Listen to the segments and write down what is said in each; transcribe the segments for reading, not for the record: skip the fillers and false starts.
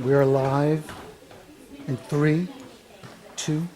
We're live in 3, 2.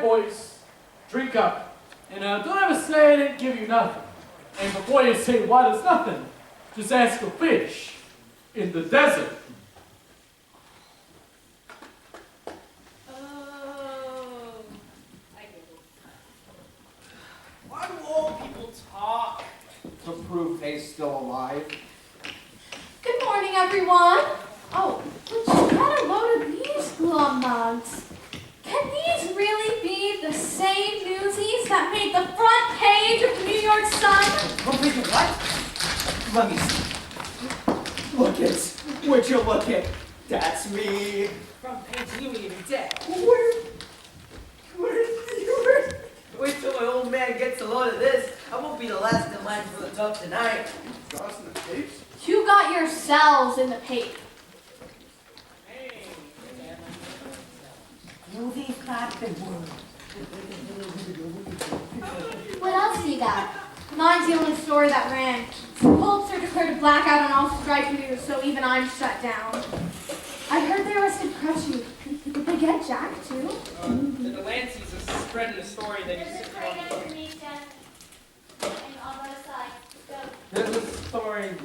Boys, drink up. And don't ever say I didn't give you nothing. And before you say what is nothing, just ask a fish in the desert. Oh, I get it. Why do all people talk? To prove they're still alive. Good morning, everyone. Oh, would you get a load of these glum mugs? Can these really be the same newsies that made the front page of the New York Sun? Front page of what? Let me see. Look it. Would you look it? That's me. Front page, you ain't even dead. Wait till my old man gets a load of this. I won't be the last in line for the tub tonight. Got us in the tapes? You got yourselves in the paper. Newsies clap the word. What else do you got? Mine's the only story that ran. Pulitzer declared a blackout on all strike news, so even I'm shut down. I heard they arrested Crutchy. Did they get Jack, too? The NEWSIES is spreading a story that he's sitting on. There's a story.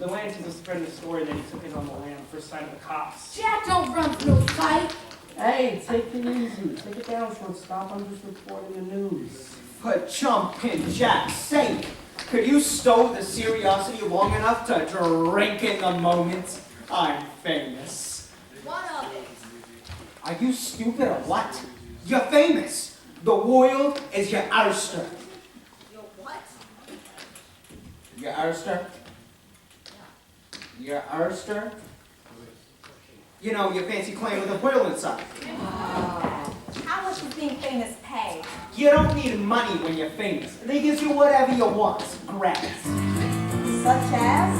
The NEWSIES is spreading a story that he took in on the land, first sight of the cops. Jack don't run from no fight. Hey, take it easy. Take it down, shortstop. I'm just reporting the news. For jumping Jack's sake, could you stow the seriosity long enough to drink in the moment? I'm famous. What of it? Are you stupid or what? You're famous. The world is your oyster. Your what? Your oyster? Your oyster? You know, your fancy claim with a whale inside. How much does being famous pay? You don't need money when you're famous. They give you whatever you want. Grab it. Such as?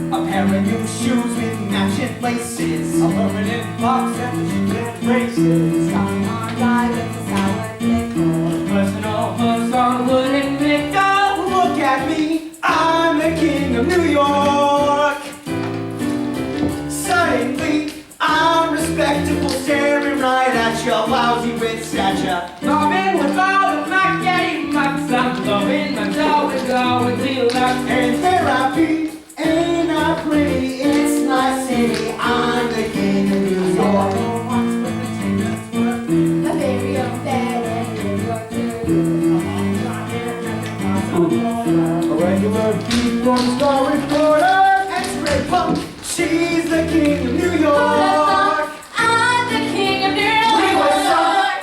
A pair of new shoes with matching laces. A permanent box and chicken braces. Some on guy with a sour pickle. Personal hooks on wooden nickel. Look at me, I'm the king of New York. Suddenly, I'm respectable, staring right at your lousy with stature. Bobbing with all the Mac Daddy mucks. I'm blowing my dough with deluxe. And here I be, ain't I pretty? It's my city, I'm the king of New York. The very own bed and New York too. A regular beat on Star Reporter, X-ray punk. She's the king of New York. I'm the king of New York. We were so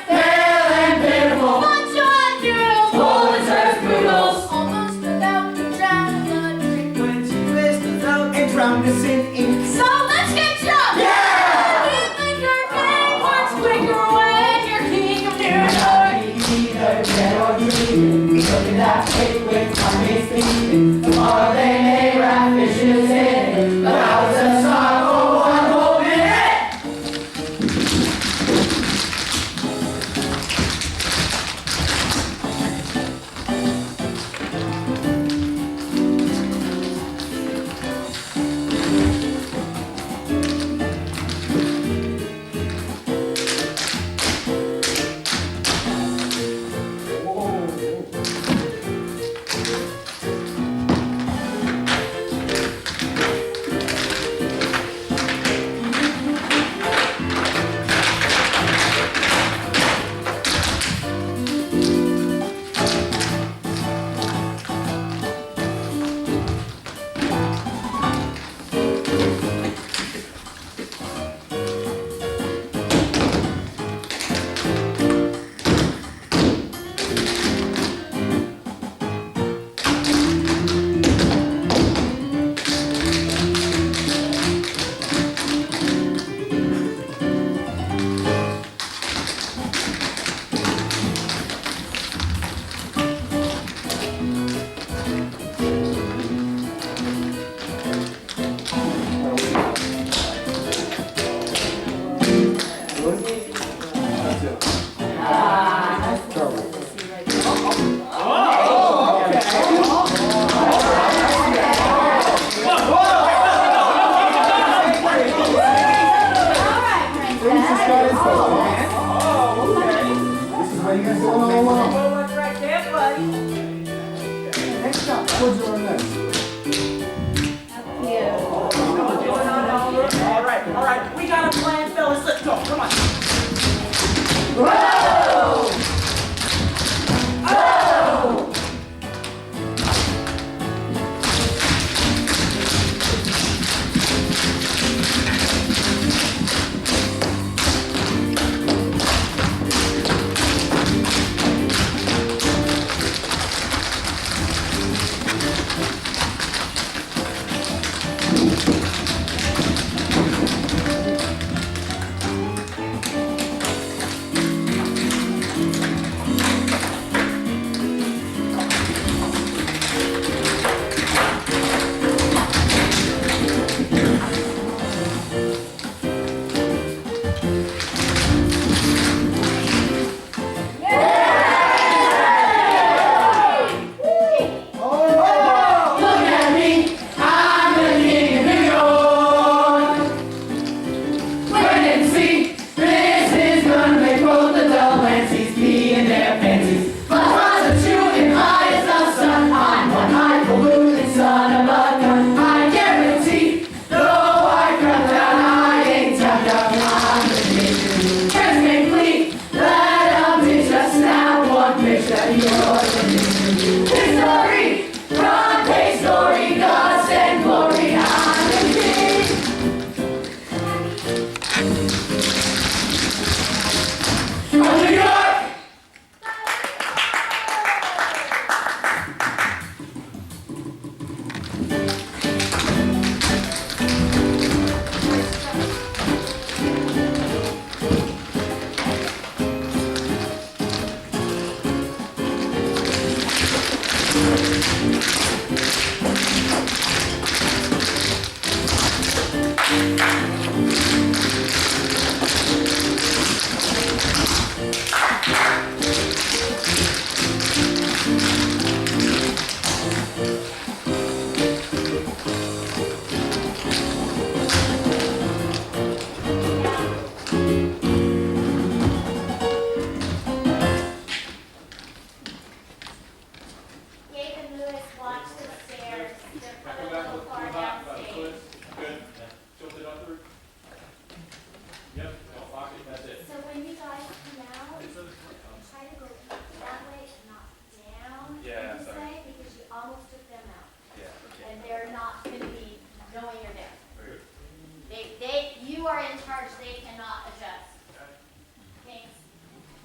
pale and pitiful. Bunch of girls, Pulitzer's poodles. almost about to drown in the drink. When she missed us out. And drowned us in ink. So let's get drunk. Yeah! You think your game works quicker when you're king of New York. Either dead or dreaming. Look at that cake with tummies steaming. Tomorrow they may wrap fishes in it. But I was a star for one whole minute. towards your next. All right. We got a plan, fellas. Let's go. Come on. Whoa! Oh!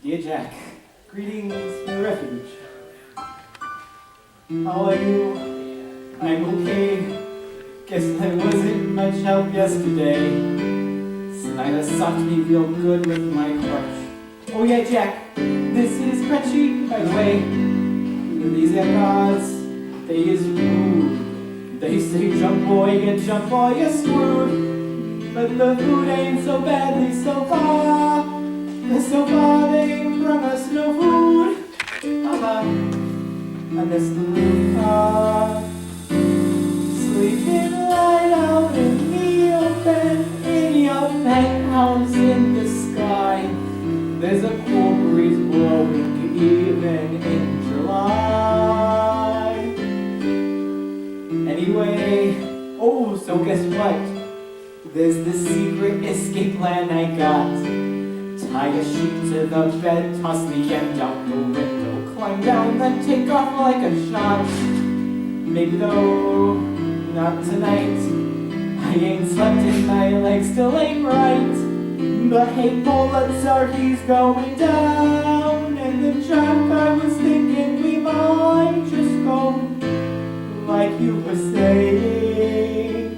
Dear Jack, greetings from the refuge. How are you? I'm okay. Guess I wasn't much help yesterday. Snyder sucked me real good with my crutch. Oh yeah, Jack, this is Crunchy, by the way. These are cards, they is rude. They say jump boy, get jump boy, you're screwed. But the food ain't so badly so far. So far they ain't brought us no food. I miss the blue car. Sleeping light out in the open, in your penthouse in the sky. There's a cool breeze blowing even in July. Anyway, oh, so guess what? There's this secret escape plan I got. Tie a sheet to the bed, toss the end out the window, climb down, then take off like a shot. Maybe though, not tonight. I ain't slept and my legs still ain't right. But hey, Pulitzer, he's going down. And the Jack, I was thinking we might just go like you were saying,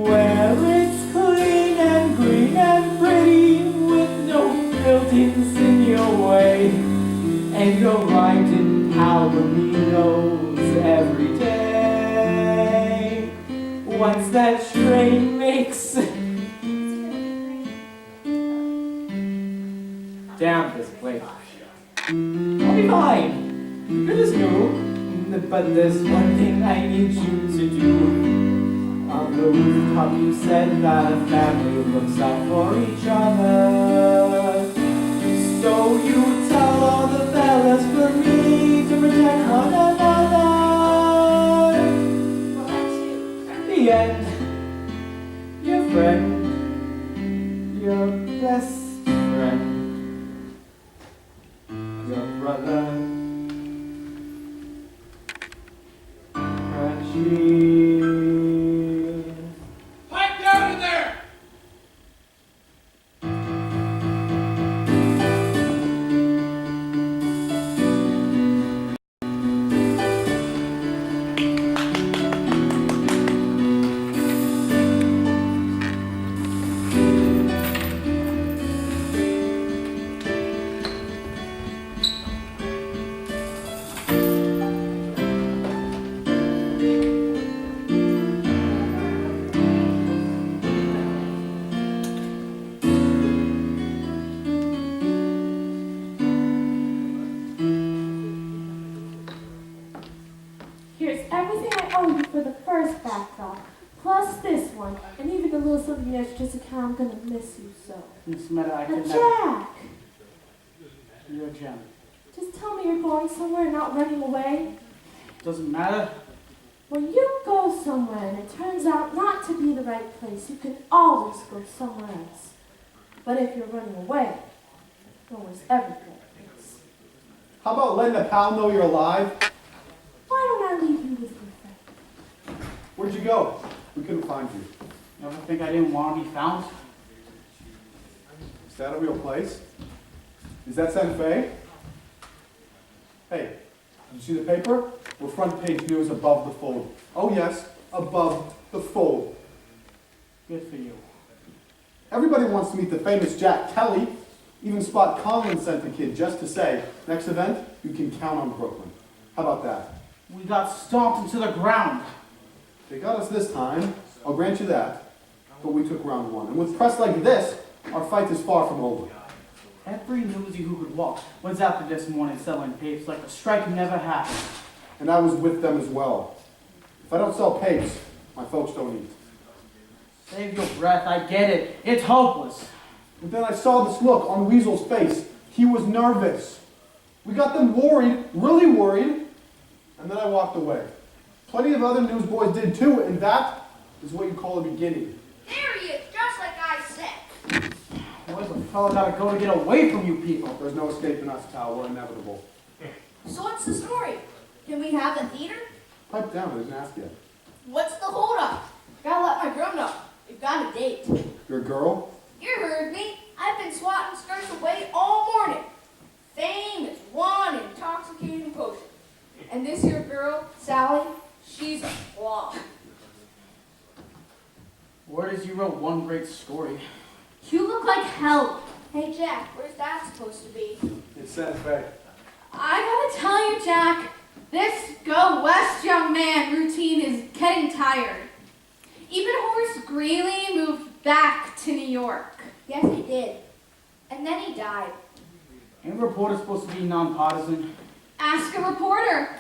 where it's clean and green and pretty, buildings in your way, and you're riding Palominos every day. Once that train makes damn this place, I'll be fine. Good as new, but there's one thing I need you to do. On the rooftop you said that a family looks out for each other. So you tell all the fellas for me to protect one another. Here's everything I owe you for the first backdrop, plus this one, and even a little something extra just to count. I'm gonna miss you so. Miss Meta, I Now, could never. Jack, You're a gem. just tell me you're going somewhere and not running away. Doesn't matter. When you go somewhere and it turns out not to be the right place, you can always go somewhere else. But if you're running away, nowhere's ever the right place. How about letting a pal know you're alive? Why don't I leave you with your friend? Where'd you go? We couldn't find you. Never think I didn't want to be found? Is that a real place? Is that Santa Fe? Hey, did you see the paper? We're front page news above the fold. Oh yes, above the fold. Good for you. Everybody wants to meet the famous Jack Kelly. Even Spot Conlon sent the kid just to say, next event, you can count on Brooklyn. How about that? We got stomped into the ground. They got us this time, I'll grant you that. But we took round one. And with press like this, our fight is far from over. Every newsie who could walk was out there this morning selling papes like the strike never happened. And I was with them as well. If I don't sell papes, my folks don't eat. Save your breath, I get it. It's hopeless. But then I saw this look on Weasel's face. He was nervous. We got them worried, really worried, and then I walked away. Plenty of other newsboys did too, and that is what you call a beginning. There he is, just like I said. Where's the fella gotta go to get away from you people? There's no escaping us, pal. We're inevitable. So what's the story? Can we have the theater? Pipe down, I didn't ask yet. What's the holdup? Gotta let my girl know. We've got a date. You're a girl? You heard me. I've been swatting skirts away all morning. Fame is one intoxicating potion. And this here girl, Sally, she's a flop. Word is you wrote one great story. You look like hell. Hey Jack, where's that supposed to be? It's Santa Fe. I gotta tell you, Jack, this go west young man routine is getting tired. Even Horace Greeley moved back to New York. Yes, he did. And then he died. Ain't reporters supposed to be nonpartisan? Ask a reporter.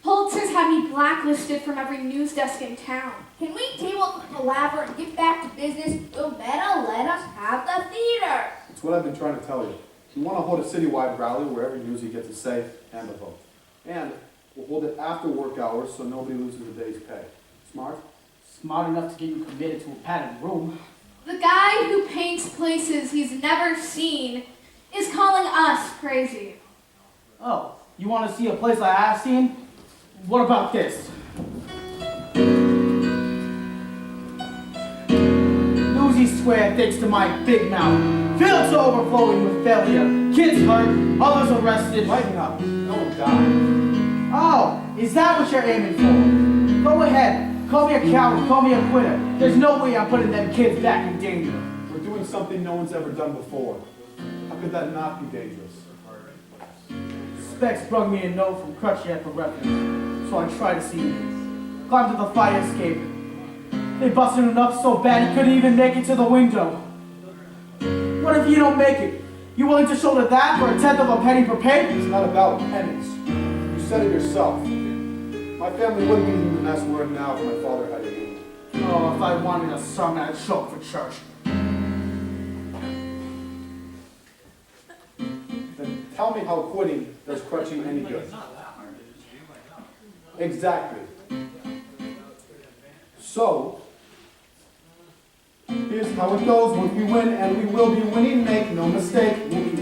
Holtzer's had me blacklisted from every news desk in town. Can we table up the palaver and get back to business? You'll better let us have the theater. It's what I've been trying to tell you. We want to hold a citywide rally where every newsie gets a say and a vote. And we'll hold it after work hours so nobody loses a day's pay. Smart? Smart enough to get you committed to a padded room. The guy who paints places he's never seen is calling us crazy. Oh, you want to see a place I have seen? What about this? Newsy Square thanks to my big mouth. Fields overflowing with failure. Kids hurt, others arrested. Lighten up. No one died. Oh, is that what you're aiming for? Go ahead. Call me a coward, call me a quitter. There's no way I'm putting them kids back in danger. We're doing something no one's ever done before. How could that not be dangerous? Specs brung me a note from Crutchy for reference, so I tried to see him. Climbed to the fire escape. They busted him up so bad he couldn't even make it to the window. What if you don't make it? You willing to shoulder that for a tenth of a penny per page? It's not about pennies. You said it yourself. My family wouldn't be in the mess we're in now if my father had it. Oh, if I wanted a sermon, I'd show up for church. Then tell me how quitting does Crutchy any good. Exactly. So, here's how it goes. Once we win, and we will be winning, make no mistake.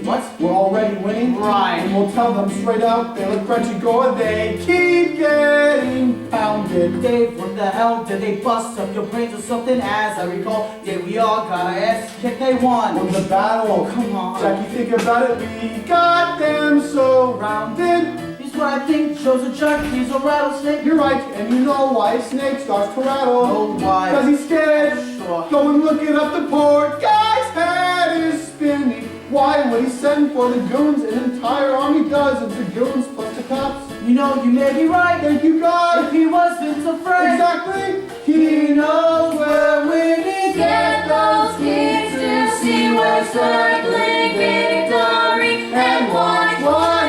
What? We're already winning. Right. And we'll tell them straight out, they let Crutchy go, and they keep getting pounded. Dave, what the hell did they bust up your brains or something? As I recall, did we all got our ass kicked? They won. Won the battle. Oh, come on. Jackie, think about it. We got them surrounded. Here's what I think. Shows a jerk. He's a rattlesnake. You're right, and you know why a snake starts to rattle. Oh, why? Because he's scared. Sure. Go and look it up. The poor guy's head is spinning. Why would he send for the goons? An entire army does of the goons plus the cops. You know, you may be right. Thank you, God. If he wasn't afraid. Exactly. He knows we're winning. Get those kids to see we're circling victory and watch what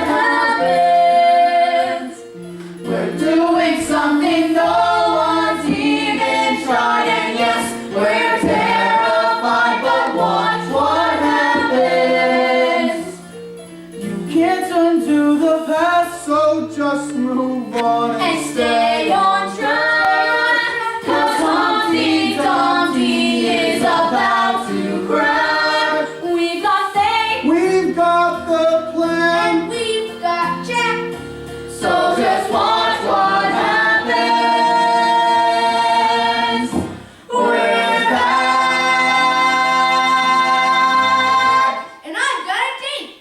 happens. We're Doing something just move on And stay on track, 'cause Humpty Dumpty is about to crack. We've got faith, We've got the plan. and we've got Jack. So just watch what happens. We're back, and I've got a date.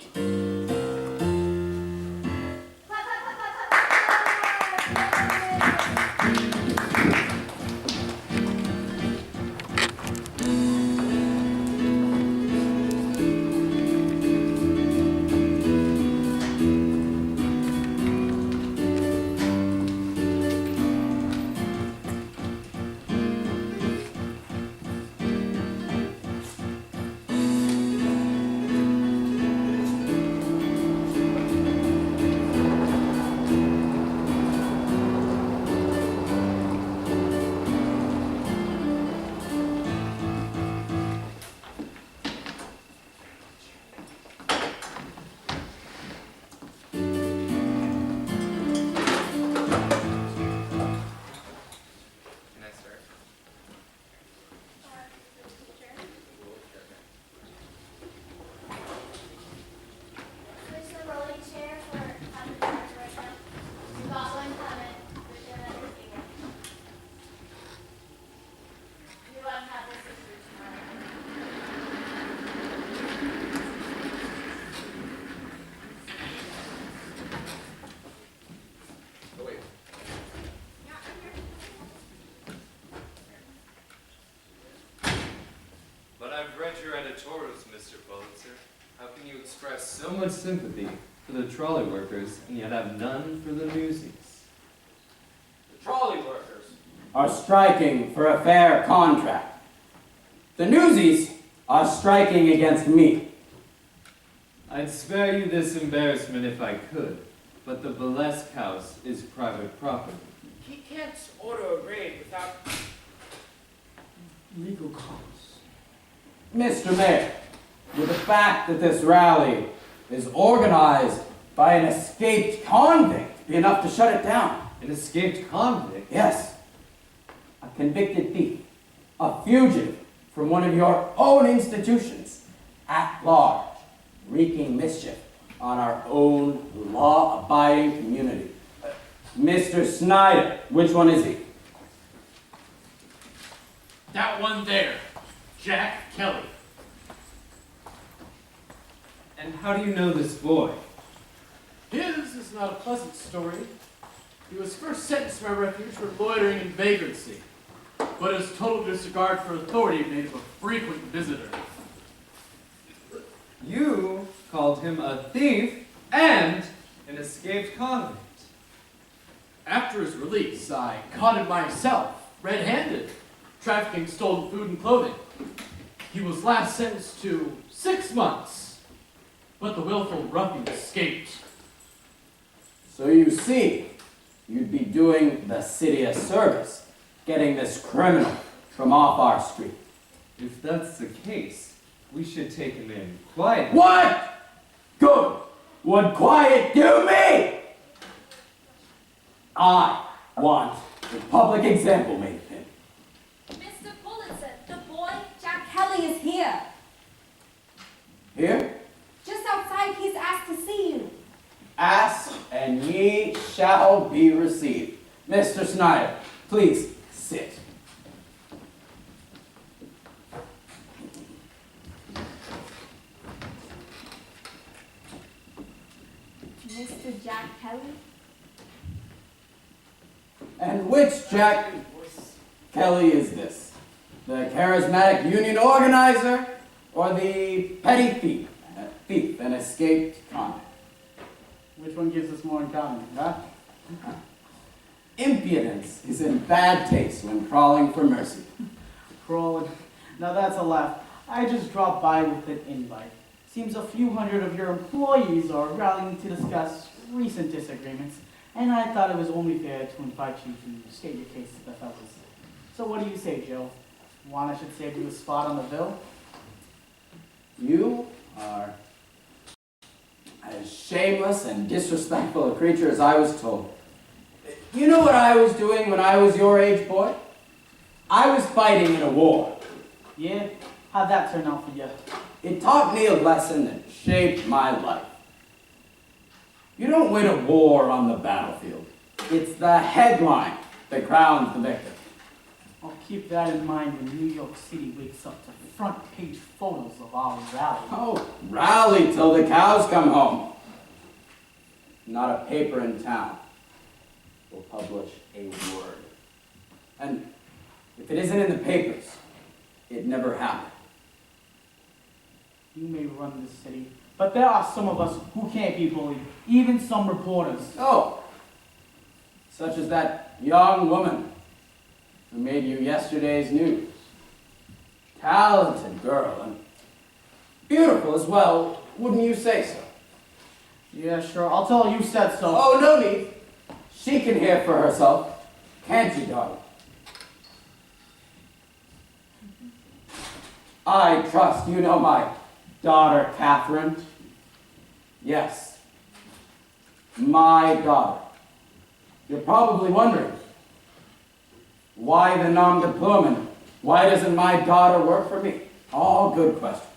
Can I start? There's a rolling chair for having cards right now. You got one coming. There's another thing. You won't have this issue tomorrow. Oh, wait. But I've read your editorials, Mr. Pulitzer. How can you express so much sympathy for the trolley workers and yet have none for the newsies? The trolley workers. Are striking for a fair contract. The newsies are striking against me. I'd spare you this embarrassment if I could, but the Burlesque House is private property. He can't order a raid without Legal cause. Mr. Mayor, with the fact that this rally is organized by an escaped convict be enough to shut it down. An escaped convict? Yes, a convicted thief, a fugitive from one of your own institutions, at large, wreaking mischief on our own law-abiding community. Mr. Snyder, which one is he? that one there, Jack Kelly. And how do you know this boy? His is not a pleasant story. He was first sentenced by refuge for loitering and vagrancy, but his total disregard for authority made him a frequent visitor. You called him a thief and an escaped convict. After his release, I caught him myself, red-handed, trafficking stolen food and clothing. He was last sentenced to 6 months, but the willful ruffian escaped. So you see, you'd be doing the city a service, getting this criminal from off our street. If that's the case, we should take him in quietly. What? Good. Would quiet do me? I want the public example made of him. Mr. Pulitzer, the boy, Jack Kelly, is here. Here, Just outside, he's asked to see you. ask and ye shall be received. Mr. Snyder, please sit. Mr. Jack Kelly? And which Jack Kelly is this? The charismatic union organizer or the petty thief and escaped convict? Which one gives us more in common, huh? Impudence is in bad taste when crawling for mercy. Crawling. Now that's a laugh. I just dropped by with an invite. Seems a few hundred of your employees are rallying to discuss recent disagreements, and I thought it was only fair to invite you to state your case to the fellows. So what do you say, Joe? Want I should save you a spot on the bill? You are as shameless and disrespectful a creature as I was told. You know what I was doing when I was your age, boy? I was fighting in a war. Yeah? How'd that turn out for you? It taught me a lesson that shaped my life. You don't win a war on the battlefield. It's the headline that crowns the victor. I'll keep that in mind when New York City wakes up to front page photos of our rally. Oh, rally till the cows come home. Not a paper in town will publish a word. And if it isn't in the papers, it never happened. You may run this city, but there are some of us who can't be bullied, even some reporters. Oh, such as that young woman who made you yesterday's news. Talented girl, and beautiful as well, wouldn't you say so? Yeah, sure, I'll tell her you said so. Oh, no need. She can hear for herself. Can't you, darling? I trust you know my daughter, Catherine. Yes, my daughter. You're probably wondering, why the nom de plume? Why doesn't my daughter work for me? All good questions.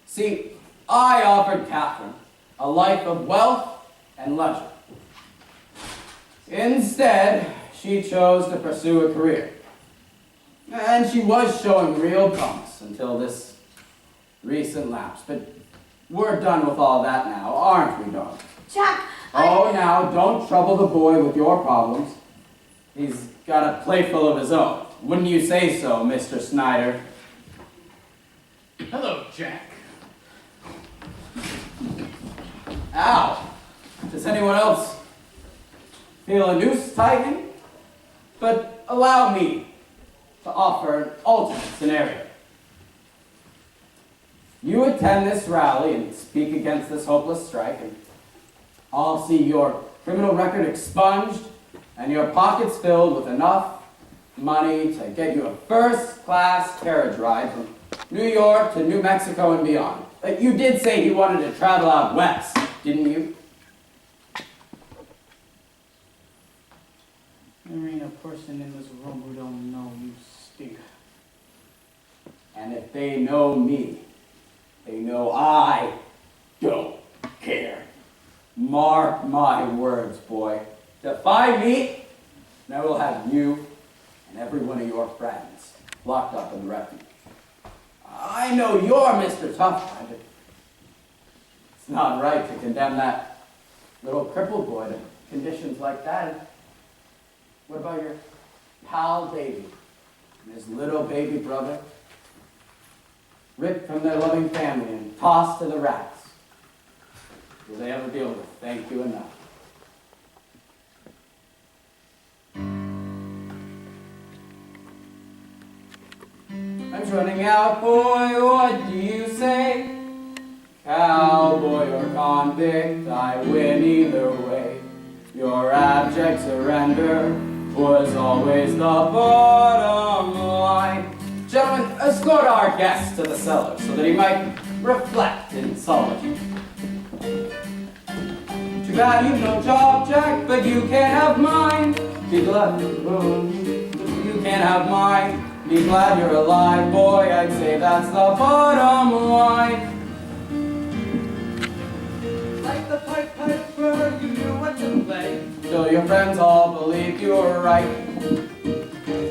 See, I offered Catherine a life of wealth and leisure. Instead, she chose to pursue a career. And she was showing real promise until this recent lapse. But we're done with all that now, aren't we, darling? Jack, Oh, now, don't trouble the boy with your problems. He's got a plate full of his own. Wouldn't you say so, Mr. Snyder? Hello, Jack. Ow! Does anyone else feel a noose tightening? But allow me to offer an alternate scenario. You attend this rally and speak against this hopeless strike, and I'll see your criminal record expunged and your pockets filled with enough money to get you a first-class carriage ride from New York to New Mexico and beyond. You did say you wanted to travel out west, didn't you? There ain't a person in this room who don't know you stink. And if they know me, they know I don't care. Mark my words, boy. Defy me, and I will have you and every one of your friends locked up in the refuge. I know you're Mr. Tough Guy, but it's not right to condemn that little crippled boy to conditions like that. What about your pal Davy and his little baby brother? Ripped from their loving family and tossed to the rats. Will they ever be able to thank you enough? I'm running out, boy, what do you say? Cowboy or convict, I win either way. Your abject surrender was always the bottom line. Gentlemen, escort our guest to the cellar so that he might reflect in solitude. Too bad you've no job, Jack, but you can't have mine. Be glad you can't have mine. Be glad you're alive, boy, I'd say that's the bottom line. Like the pipe piper, you knew what to play. Till your friends all believe you were right.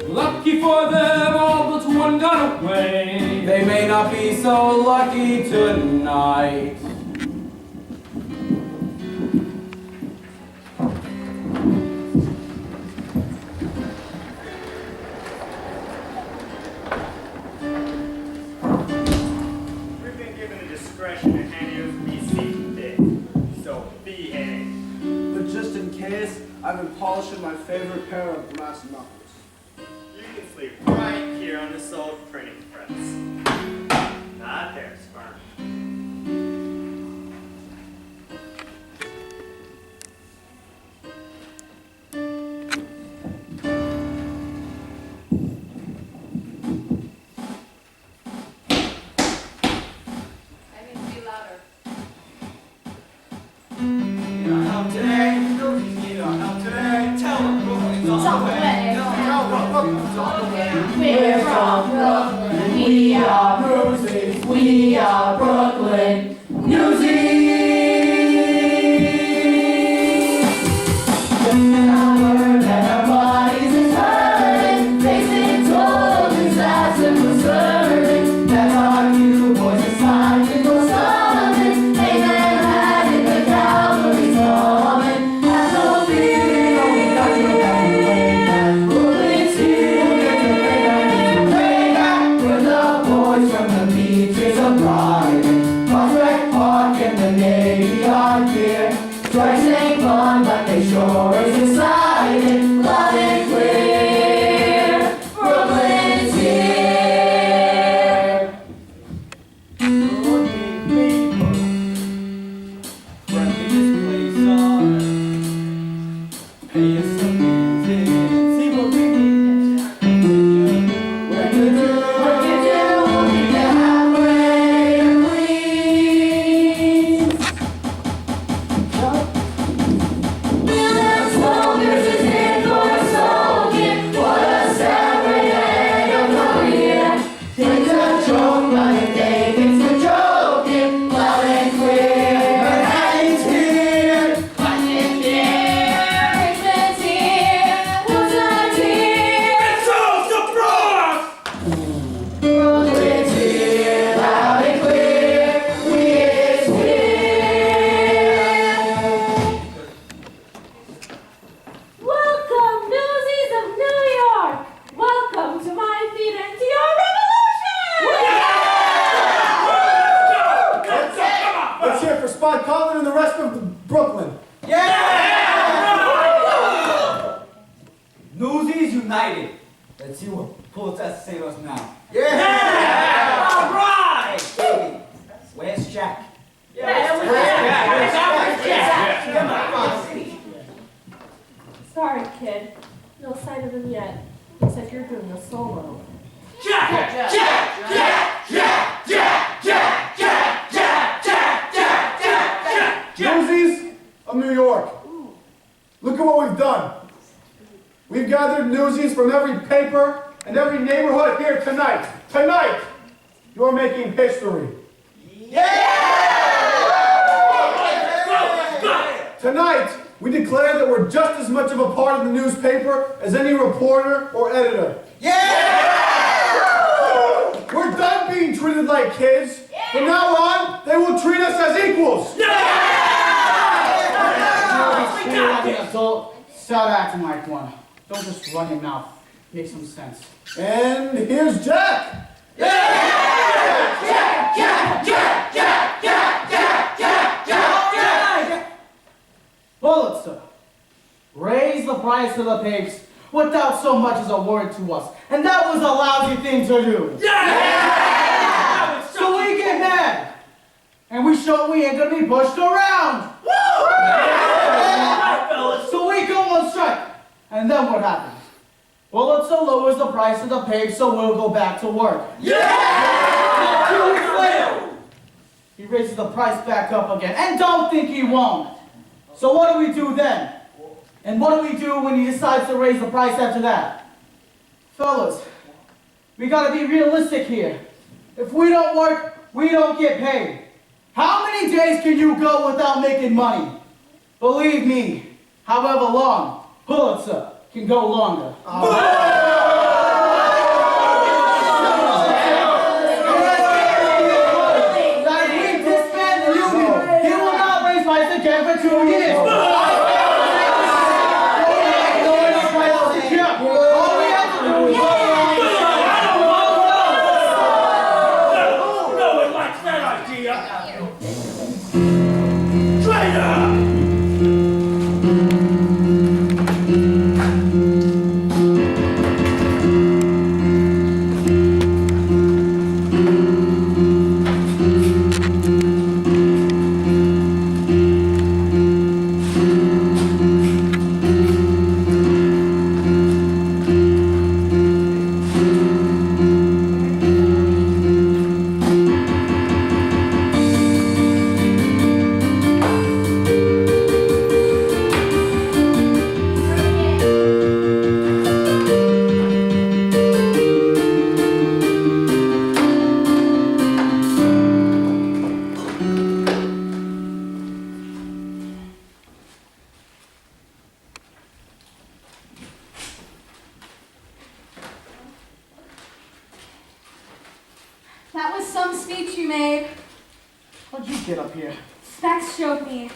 Lucky for them, all but one got away. They may not be so lucky tonight. We've been given the discretion to NEWSIES today, so behave. But just in case, I've been polishing my favorite pair of brass knuckles. You can sleep right here on this old printing press. Not there, sperm. I need to be louder. We're from Brooklyn. We are Newsies. We are Brooklyn. Newsies. Our that our bodies is hurting, facing total disaster for certain. That our new boys are silent for something. They never had it, the cavalry's coming. Have no fear, no, we got your back. Brooklyn's here, we'll get your payback. We're the boys from the beaches of Brighton, Prospect Park and the Navy Yard here. Strikes ain't fun, but they sure is exciting. Loud and clear, Brooklyn's here. Good people, friendly this place on. Pay us some music and see what we need. What you do, we'll meet you halfway, please. We'll have soldiers is in for a soldier. What a separate end of career. Things a joke, but if they think it's a joke, it's loud and clear. Manhattan's here, London's here, Richmond's here, Woodside's here. It's all surprise! Brooklyn's here, loud and clear, we is here. Welcome, Newsies of New York! Welcome to my theater and to your revolution! Let's hear it for Spot Conlon and the rest of Brooklyn. Newsies United. Let's see what Pulitzer has to say to us now. All right! Baby, where's Jack? Sorry, kid. No sign of him yet. Looks like you're doing a solo. Newsies of New York. Look at what we've done. We've gathered newsies from every paper and every neighborhood here tonight. Tonight, you're making history. Tonight, we declare that we're just as much of a part of the newspaper as any reporter or editor. We're done being treated like kids. From now on, they will treat us as equals. Like an adult, start acting like one. Don't just run your mouth. Make some sense. And here's Jack. Pulitzer, raise the price of the papes without so much as a word to us. And that was a lousy thing to do. So we get mad. And we show we ain't gonna be pushed around. So we go on strike. And then what happens? Pulitzer lowers the price of the papes, so we'll go back to work. 2 weeks later, he raises the price back up again. And don't think he won't. So what do we do then? And what do we do when he decides to raise the price after that? Fellas, we gotta be realistic here. If we don't work, we don't get paid. How many days can you go without making money? Believe me, however long, Pulitzer can go longer. That if we disband the union, he will not raise price again for 2 years. All we have to do is No one likes that idea! Traitor! That was some speech you made. How'd you get up here? Specs showed me.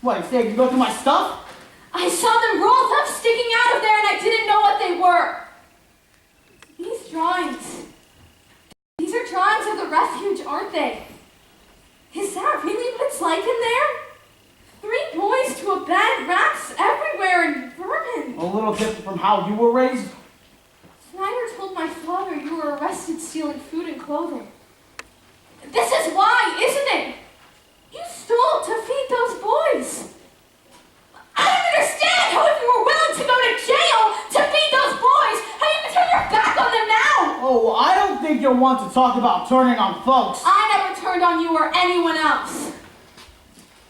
What, you say you looked at my stuff? I saw them rolled up sticking out of there and I didn't know what they were. These drawings. These are drawings of the refuge, aren't they? Is that really what it's like in there? 3 boys to a bed, rats everywhere, and vermin. A little different from how you were raised. Snyder told my father you were arrested stealing food and clothing. This is why, isn't it? You stole to feed those boys. I don't understand how if you were willing to go to jail to feed those boys, how you can turn your back on them now. Oh, I don't think you'll want to talk about turning on folks. I never turned on you or anyone else.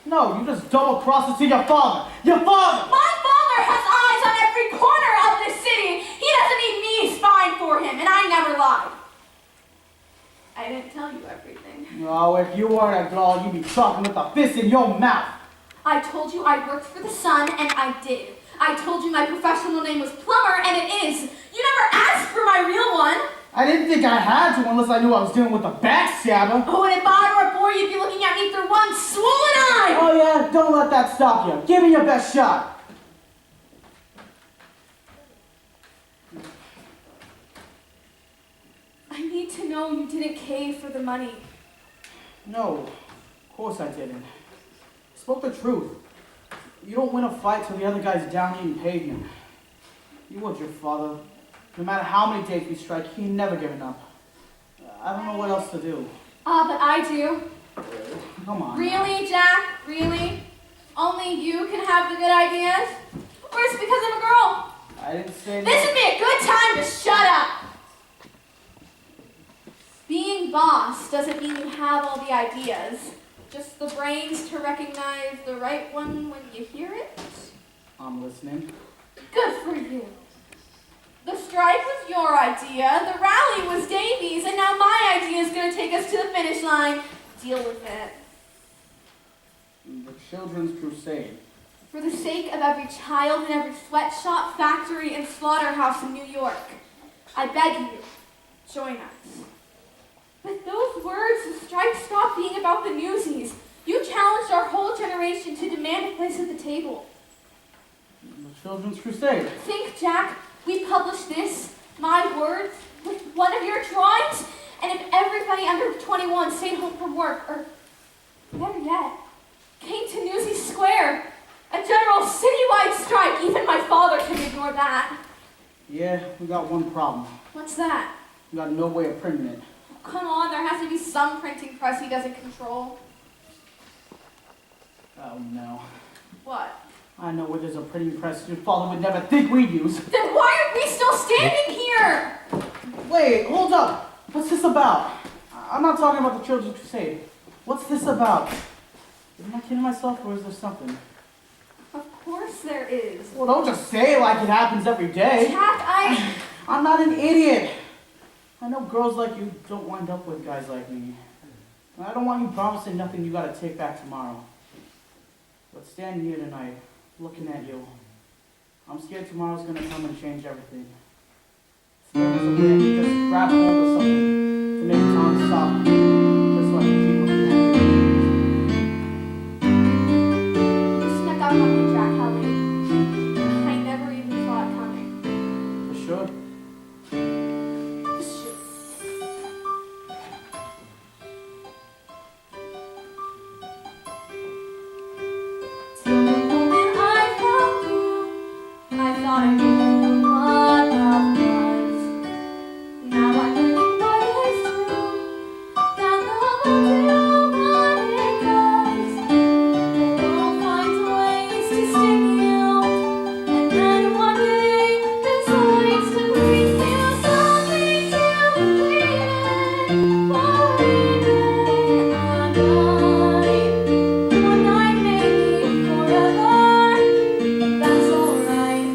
No, you just double-crossed it to your father. Your father! My father has eyes on every corner of this city. He doesn't need me spying for him, and I never lied. I didn't tell you everything. No, if you weren't a girl, you'd be talking with a fist in your mouth. I told you I worked for the Sun, and I did. I told you my professional name was Plumber, and it is. You never asked for my real one. I didn't think I had to unless I knew I was dealing with a backstabber. Oh, and if I were a boy, you'd be looking at me through one swollen eye. Oh yeah? Don't let that stop you. Give me your best shot. I need to know you didn't cave for the money. No, of course I didn't. I spoke the truth. You don't win a fight till the other guy's down eating pavement. You would your father. No matter how many days we strike, he never given up. I don't know what else to do. But I do. Come on. Really, Jack? Really? Only you can have the good ideas? Or is it because I'm a girl? I didn't say This would be a good time to shut up. Being boss doesn't mean you have all the ideas. Just the brains to recognize the right one when you hear it. I'm listening. Good for you. The strike was your idea, the rally was Davy's, and now my idea is going to take us to the finish line. Deal with it. The Children's Crusade. For the sake of every child in every sweatshop, factory, and slaughterhouse in New York, I beg you, join us. With those words, the strike stopped being about the Newsies. You challenged our whole generation to demand a place at the table. The Children's Crusade. Think, Jack, we published this, my words, with one of your drawings, and if everybody under 21 stayed home from work, or better yet, came to Newsies Square, a general citywide strike, even my father can ignore that. Yeah, we got one problem. What's that? We got no way of printing it. Come on, there has to be some printing press he doesn't control. Oh no. What? I know where there's a printing press your father would never think we'd use. Then why are we still standing here? Wait, hold up. What's this about? I'm not talking about the Children's Crusade. What's this about? Am I kidding myself, or is there something? Of course there is. Well, don't just say it like it happens every day. Jack, I'm not an idiot. I know girls like you don't wind up with guys like me. I don't want you promising nothing you gotta take back tomorrow. But standing here tonight, looking at you, I'm scared tomorrow's gonna come and change everything. Scared there's a way I can just grab hold of something to make time stop, just so I can keep looking at you. you snuck up on me, Jack Helly. I never even saw it coming. For sure. Till the moment I found you, I thought I knew what love was. Now I'm learning what is true, that love will do what it does. The world finds ways to stick you, and then one day decides to bring you something to complete it. For even a night, one night maybe forever. That's alright.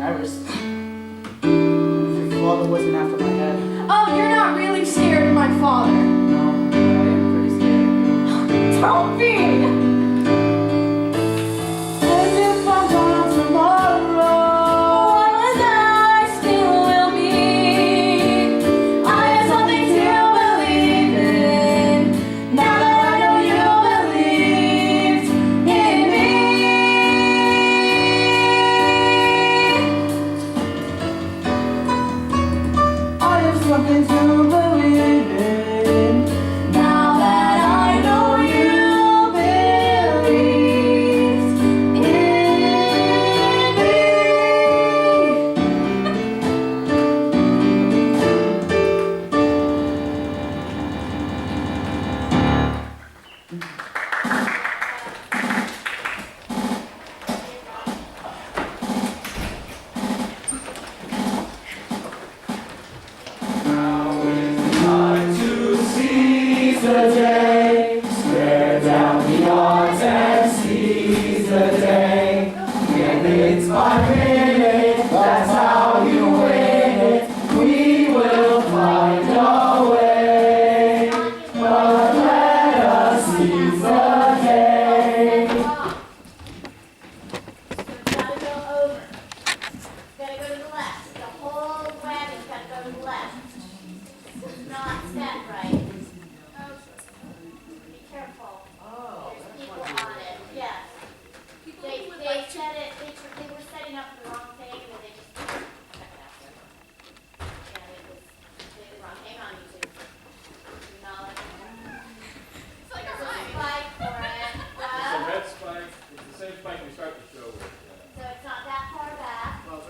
embarrassed. If your father wasn't after my head. Oh, you're not really scared of my father. No, but I am pretty scared. Don't be! As if I'm gone tomorrow. What was I still will be. I have something to believe in. Now that I know you believed in me. I have something to believe in. Now that I know you believed in me. To seize the day, stare down the odds and seize the day. Minute by minute, that's how you win it. We will find a way, but let us seize the day. Gotta go over. Gotta go to the left. The whole wagon's gotta go to the left. It's not set right. Be careful. There's people on it. Yes. They set it. They were setting up the wrong thing, and then they just check it out. Yeah, it was completely wrong. Hang on, you two. Do not let them go. It's like There's a a ride. spike for it. It's a red spike. It's the same spike we start the show with. So it's not that far back. Oh,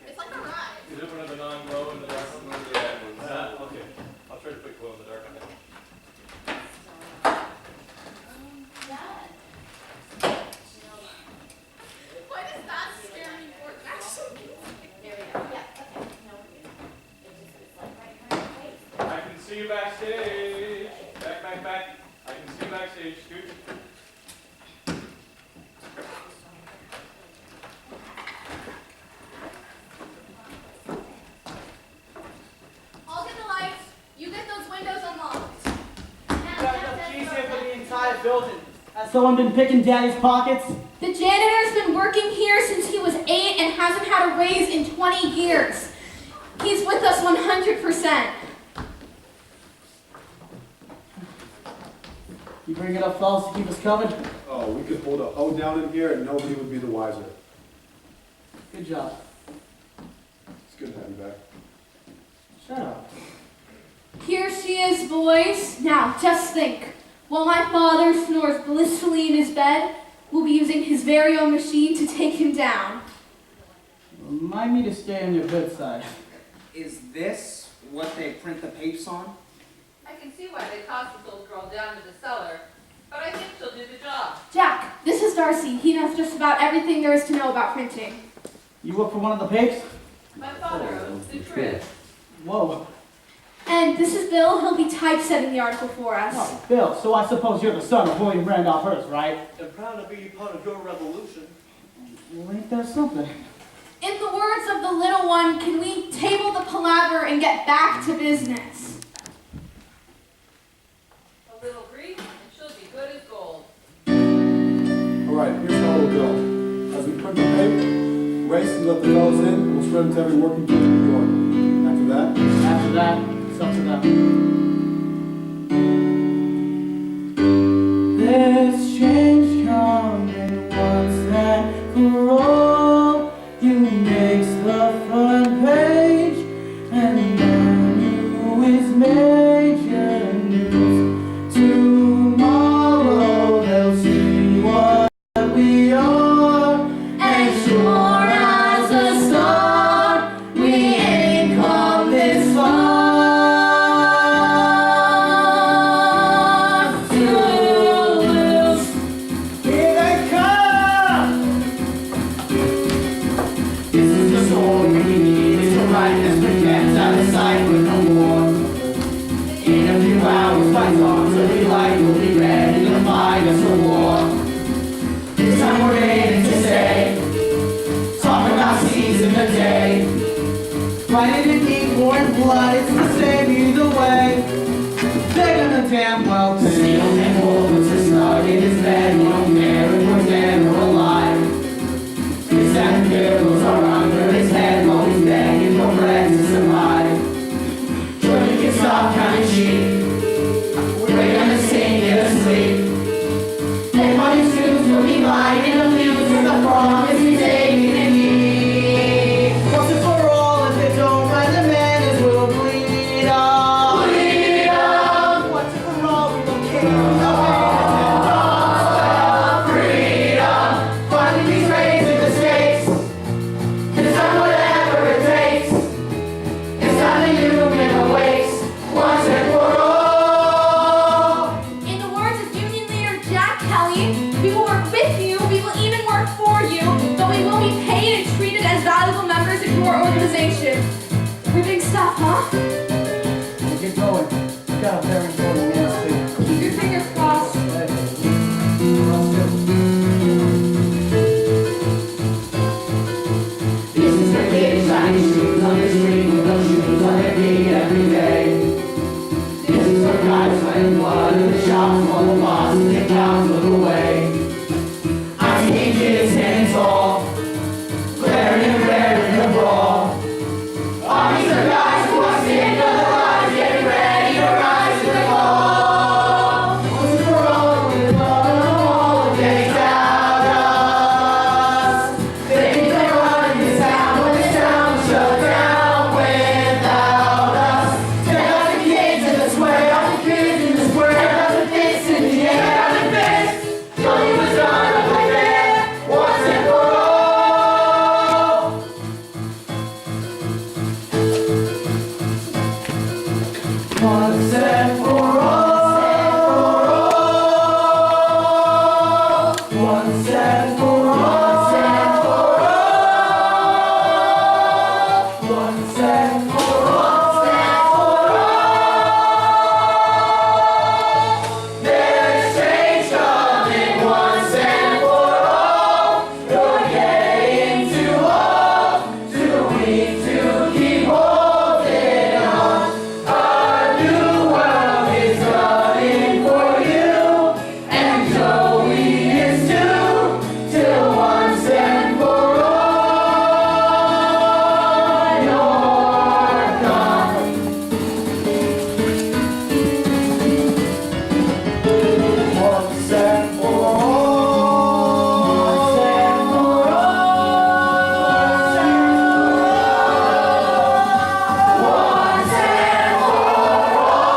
It's like a ride. is it one of the non-glow in the dark ones? Yeah. Okay. I'll try to put glow in the dark on it. Why does that scare me more than actually? There we go. Yeah, okay. No, we're good. It's like right in front of your face. I can see you backstage. Back. I can see you backstage. Scoot. I'll get the lights. You get those windows unlocked. Got enough cheese here for the entire building. Has someone been picking Daddy's pockets? The janitor's been working here since he was 8 and hasn't had a raise in 20 years. He's with us 100%. You bring enough fellas to keep us covered? Oh, we could hold a O down in here and nobody would be the wiser. Good job. It's good to have you back. Shut up. Here she is, boys. Now, just think. While my father snores blissfully in his bed, we'll be using his very own machine to take him down. Remind me to stay on your good side. Is this what they print the papes on? I can see why they tossed this old girl down to the cellar, but I think she'll do the job. Jack, this is Darcy. He knows just about everything there is to know about printing. You work for one of the papes? My father owns the Trid. Whoa. And this is Bill. He'll be typesetting the article for us. Oh, Bill, so I suppose you're the son of William Randolph Hearst, right? I'm proud to be part of your revolution. Well, ain't that something? In the words of the little one, can we table the palaver and get back to business? A little grease, and she'll be good as gold. All right, here's how it'll go. As we print the paper, race and let the fellas in, and we'll spread it to every working team in New York. After that, it's up to them. There's change coming once and for all. You makes the front page, and now is major news. Tomorrow they'll see what we are, and sure as a star, we ain't come this far. To lose, here they come. Kelly. We will work with you. We will even work for you. But we will be paid and treated as valuable members of your organization. Pretty big stuff, huh? Get going. We got a very important man to Keep your fingers crossed. This is for kids shining shoes on the street with no shoes on their feet every day. This is for guys sweating blood in the shops while the boss and the accounts look away. I see kids standing tall, glaring and rare in the brawl. Armies of guys who are seeing the rise, getting ready to rise to the call. Once for all, with love and all, they doubt us. They think they're running this town when this town will shut down without us. Check out the kids in the square, out the kids in the square, out the fists in the air, out the fists. Money was done up like that, once and for all. Once and for all. Once and for all. Once and for all. There's change coming once and for all. You're getting too old, too weak to keep holding on. A new world is coming for you, and Joey is too, till once and for all you're gone. Once and for all. Once and for all. Once and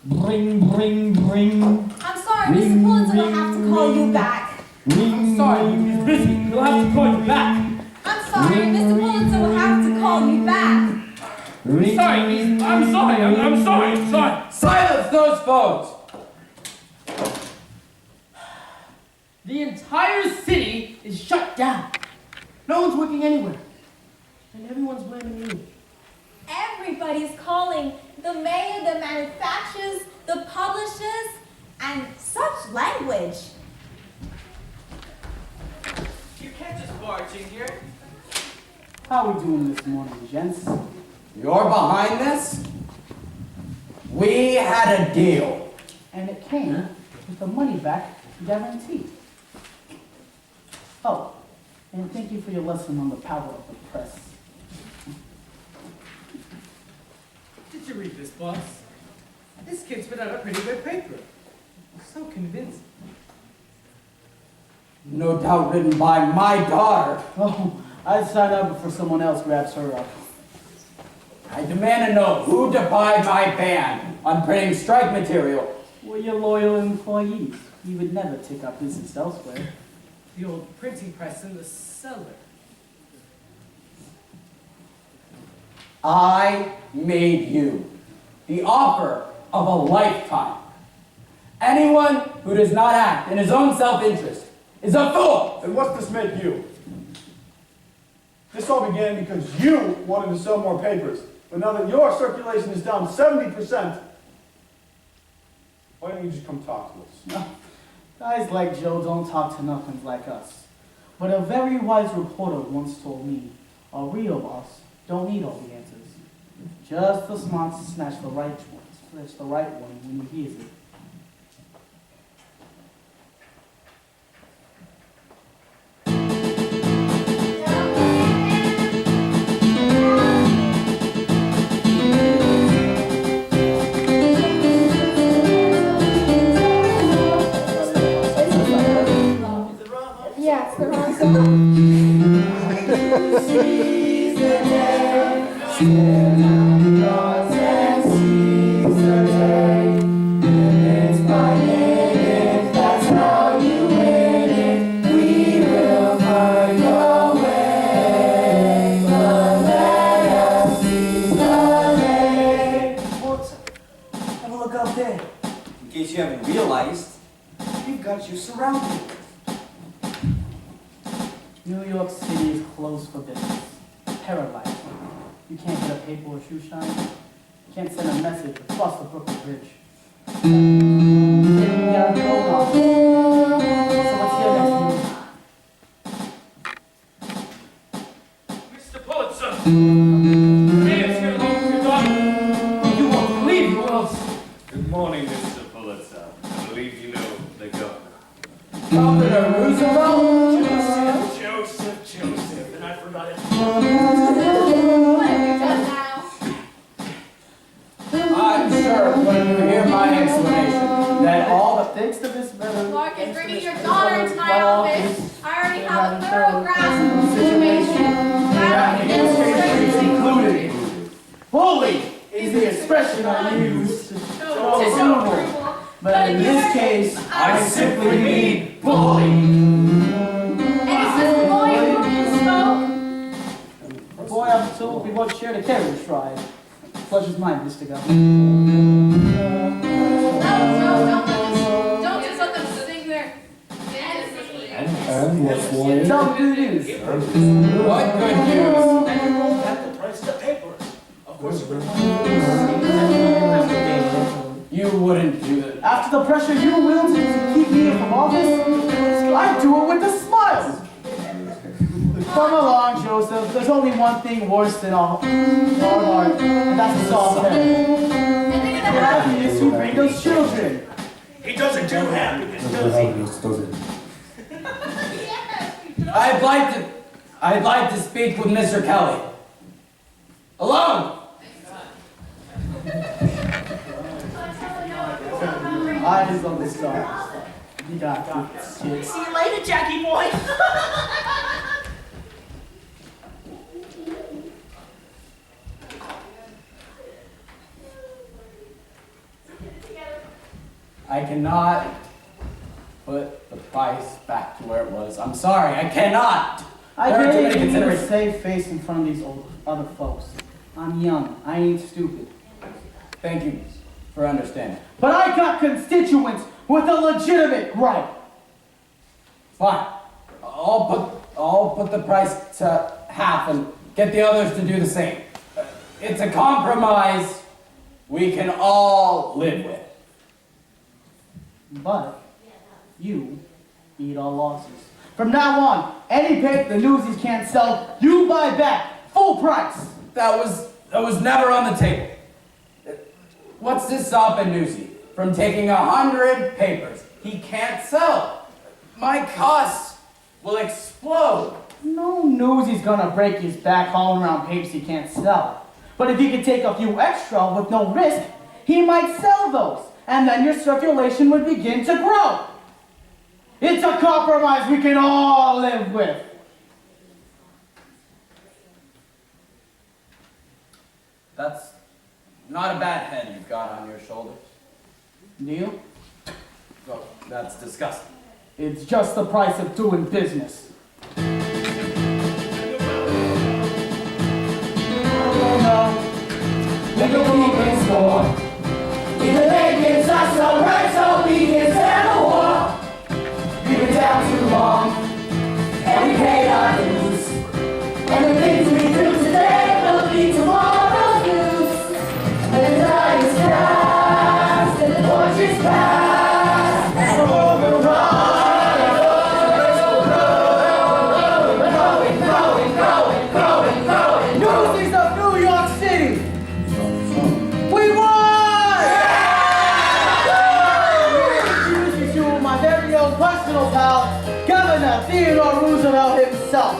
Bring, bring, bring. I'm sorry, Mr. Pulitzer will have to call you back. I'm sorry, he's busy. He'll have to call you back. I'm sorry, Mr. Pulitzer will have to call you back. I'm sorry. Silence those phones! The entire city is shut down. No one's working anywhere. And everyone's blaming you. Everybody's calling. The mayor, the manufacturers, the publishers, and such language. You can't just barge in here. How we doing this morning, gents? You're behind this? We had a deal. And it came with a money back guarantee. Oh, and thank you for your lesson on the power of the press. Did you read this, boss? This kid spit out a pretty good paper. So convincing. No doubt written by my daughter. Oh, I'd sign up before someone else grabs her up. I demand to know who to buy my ban on printing strike material. We're your loyal employees. You would never take up business elsewhere. The old printing press in the cellar. I made you the offer of a lifetime. Anyone who does not act in his own self-interest is a fool. And what's this make you? This all began because you wanted to sell more papers. But now that your circulation is down 70%, why don't you just come talk to us? Guys like Joe don't talk to nothings like us. But a very wise reporter once told me, a real boss don't need all the answers, Just the smart to snatch the right one when he hears it. Yeah, it's the wrong song. Seize the day, stare down the odds and seize the day. Minute by minute, that's how you win it. We will find a way, but let us seize the day. Walter, have a look out there. In case you haven't realized, we've got you surrounded. New York City is closed for business. Paralyzed. You can't get a paper or shoe shine. You can't send a message across the Brooklyn Bridge. You gotta go now. So what's your next move? Mr. Pulitzer! Here's your home to God. You won't believe who else. Good morning, Mr. Pulitzer. I believe you know the governor. Governor Roosevelt? Joseph, and I forgot it. What have you done now? I'm sure when you hear my explanation that all the Thanks to this better. Clark is bringing your daughter into my office. I already have a thorough grasp of the situation. That Illustrations is included. Bully is the expression I use to show approval. But in this case, I simply mean bully. And is this the boy who you spoke? The boy I'm told we both share the carriage ride. Pleasure's mine, Mr. Governor. Don't just let them sing their fantasy. And what's one? Tell them good news. what good news? At the price of the papers. Of course, you would. You wouldn't do that. After the pressure you wielded to keep me from office, I do it with a smile. Come along, Joseph. There's only one thing worse than a hard heart, and that's a soft head. The happiness you bring those children. He doesn't do happiness, does he? I'd like to speak with Mr. Kelly. Alone. Eyes on the stars. You got this. See you later, Jackie boy. I cannot put the price back to where it was. I'm sorry, I cannot. I There are too many can't even considerations. save face in front of these other folks. I'm young. I ain't stupid. Thank you for understanding. But I got constituents with a legitimate right. Fine. I'll put the price to half and get the others to do the same. It's a compromise we can all live with. But you eat all losses. From now on, any paper the Newsies can't sell, you buy back, full price. That was never on the table. What's to stop a newsie from taking 100 papers he can't sell? My costs will explode. No Newsie's gonna break his back hauling around papers he can't sell. But if he could take a few extra with no risk, he might sell those, and then your circulation would begin to grow. It's a compromise we can all live with. That's not a bad head you've got on your shoulders. Neil, Oh, that's disgusting. it's just the price of doing business. We can keep in score. Even they gives us the right so we can stand the war. We've been down too long, and we paid our dues. And the things we do today will be tomorrow's news. And the time is past, and the torch is past, and we're Newsies of New York City! himself.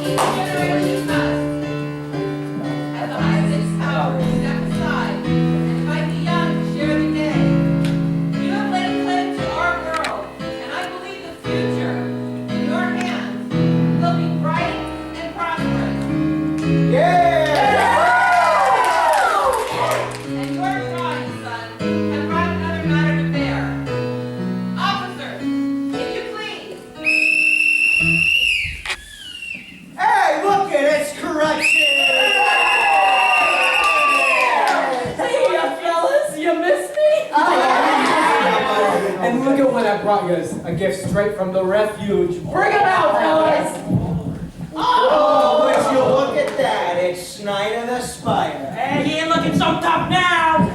Each generation must, at the height of its power, step aside and invite the young to share the day. You have laid claim to our world, and I believe the future, in your hands, will be bright and prosperous. And your drawing, son, have brought another matter to bear. Officers, if you please. Hey, look at it's correction! Hey, fellas, you missed me? And look at what I brought you, a gift straight from the refuge. Bring it out, fellas! Oh, would you look at that? It's Snyder the Spider. Hey, he ain't looking so tough now.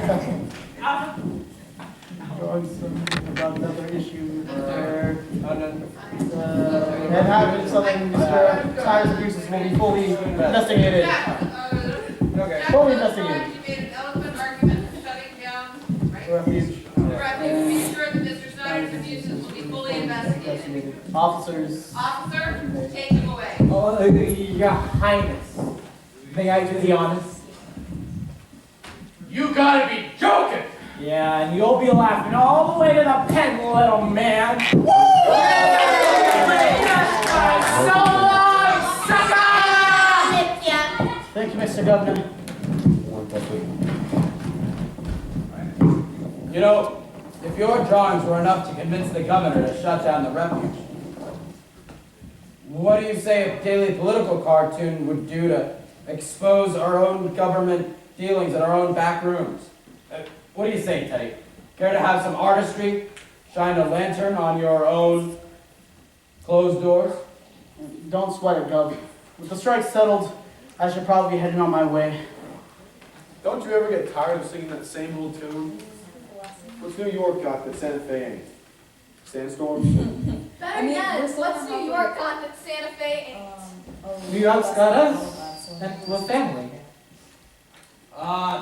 About another issue where and having something Mr. Tires abuses will be fully investigated. Okay. Fully investigated. You made an eloquent argument for shutting down, right? Refuge. The refuge, be sure that Mr. Snyder's abuses will be fully investigated. Officers. Officer, take him away. Oh, your highness. May I do the honors? You gotta be joking! Yeah, and you'll be laughing all the way to the pen, little man. Woo! So long, sucker! Thank you, Mr. Governor. You know, if your drawings were enough to convince the governor to shut down the refuge, what do you say a daily political cartoon would do to expose our own government dealings in our own back rooms? What do you say, Teddy? Care to have some artistry? Shine a lantern on your own closed doors? Don't sweat it, Gov. With the strike settled, I should probably be heading on my way. Don't you ever get tired of singing that same old tune? What's New York got that Santa Fe ain't? Sandstorm? Better yet, what's New York got that Santa Fe ain't? New York's got us, and we're family.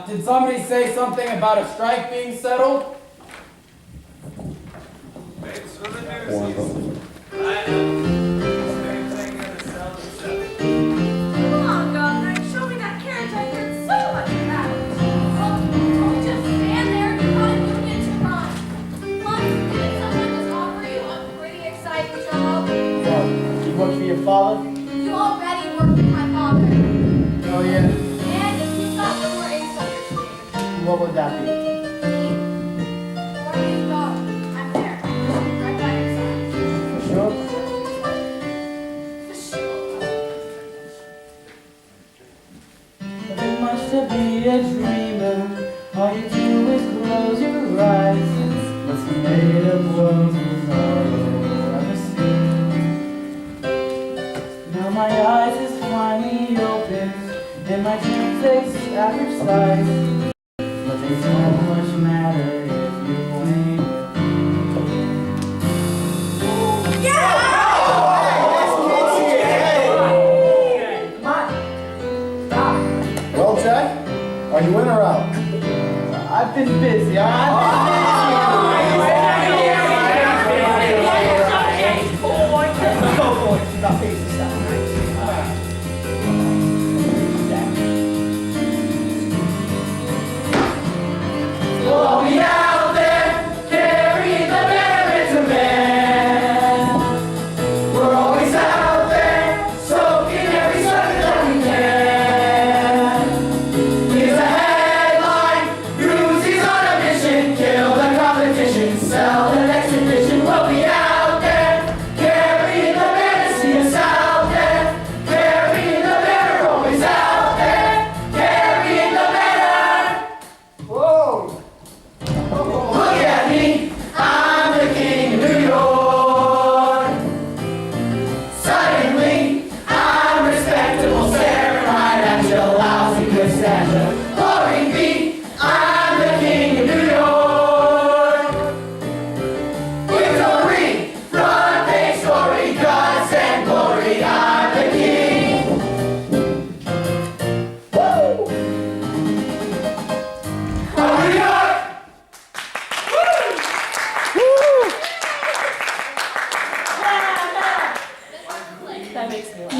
Did somebody say something about a strike being settled? Thanks for the newsies. I know. Same thing in the cell itself. Come on, Governor, show me that carriage I heard so much about. Don't just stand there and try to get to run. Plus, didn't someone just offer you a pretty exciting job? You work for your father? You already work with my father. Oh, yeah. And if you thought there were ace up your sleeve. What would that be? Where you go? I'm there. Right by your side. For sure? For sure. Nothing much to be a dreamer. All you do is close your eyes. What's made of worlds is all you'll ever see. Now my eyes is finally open, and my dreams take average size. But they don't much matter if you ain't. Well, Jack, are you in or out? I've been busy. We'll be out there, carry the merit to man. We're always out there, soaking every second that we can. Here's a headline, Newsies on a mission, kill the competition. makes me laugh.